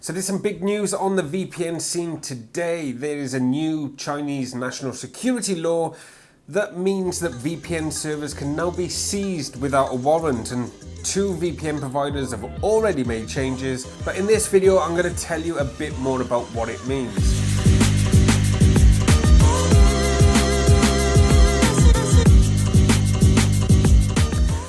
So there's some big news on the VPN scene today. There is a new Chinese national security law that means that VPN servers can now be seized without a warrant, and 2 VPN providers have already made changes, but in this video I'm going to tell you a bit more about what it means.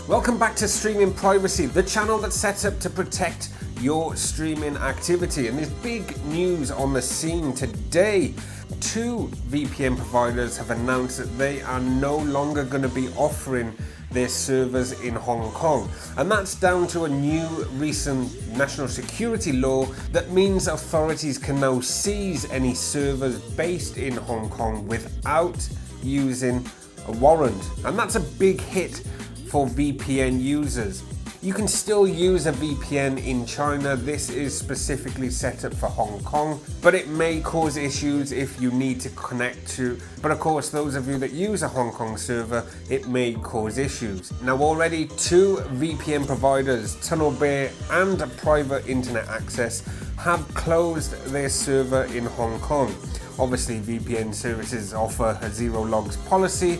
Welcome back to Streaming Privacy, the channel that's set up to protect your streaming activity. And there's big news on the scene today. 2 VPN providers have announced that they are no longer going to be offering their servers in Hong Kong. And that's down to a new recent national security law that means authorities can now seize any servers based in Hong Kong without using a warrant. And that's a big hit for VPN users. You can still use a VPN in China. This is specifically set up for Hong Kong, but it may cause issues if you need to connect to, but of course those of you that use a Hong Kong server, it may cause issues. Now already 2 VPN providers, Tunnel Bear and Private Internet Access, have closed their server in Hong Kong. Obviously VPN Services offer a zero logs policy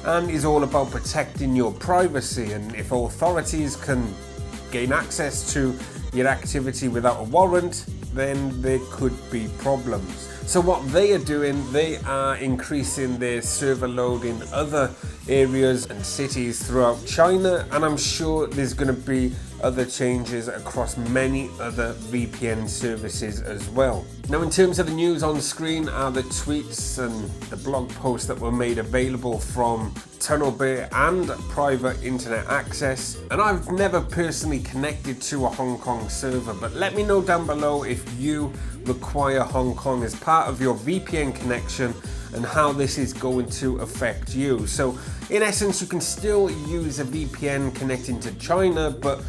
and is all about protecting your privacy, and if authorities can gain access to your activity without a warrant, then there could be problems. So what they are doing, they are increasing their server load in other areas and cities throughout China, and I'm sure there's going to be other changes across many other VPN services as well. Now in terms of the news on screen are the tweets and the blog posts that were made available from Tunnel Bear and Private Internet Access, and I've never personally connected to a Hong Kong server, but let me know down below if you require Hong Kong as part of your VPN connection and how this is going to affect you. So in essence, you can still use a VPN connecting to China, but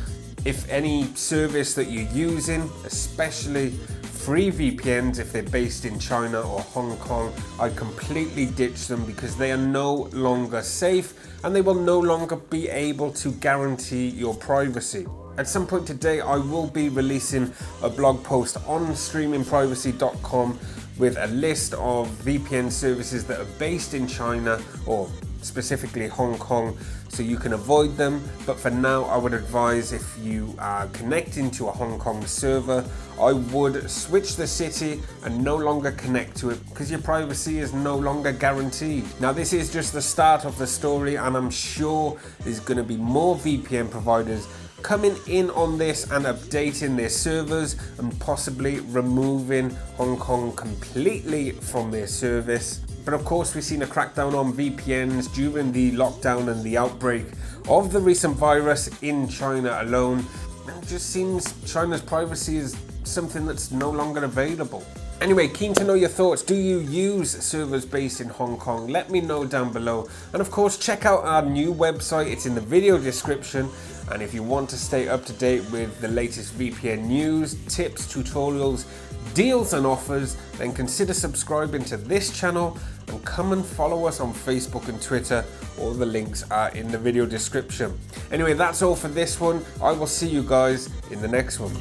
if any service that you're using, especially free VPNs, if they're based in China or Hong Kong, I completely ditch them because they are no longer safe and they will no longer be able to guarantee your privacy. At some point today, I will be releasing a blog post on streamingprivacy.com with a list of VPN services that are based in China or specifically Hong Kong, so you can avoid them. But for now, I would advise, if you are connecting to a Hong Kong server, I would switch the city and no longer connect to it because your privacy is no longer guaranteed. Now this is just the start of the story, and I'm sure there's going to be more VPN providers coming in on this and updating their servers and possibly removing Hong Kong completely from their service. But of course, we've seen a crackdown on VPNs during the lockdown and the outbreak of the recent virus in China alone. And it just seems China's privacy is something that's no longer available. Anyway, keen to know your thoughts. Do you use servers based in Hong Kong? Let me know down below. And of course, check out our new website. It's in the video description. And if you want to stay up to date with the latest VPN news, tips, tutorials, deals and offers, then consider subscribing to this channel and come and follow us on Facebook and Twitter. All the links are in the video description. Anyway, that's all for this one. I will see you guys in the next one.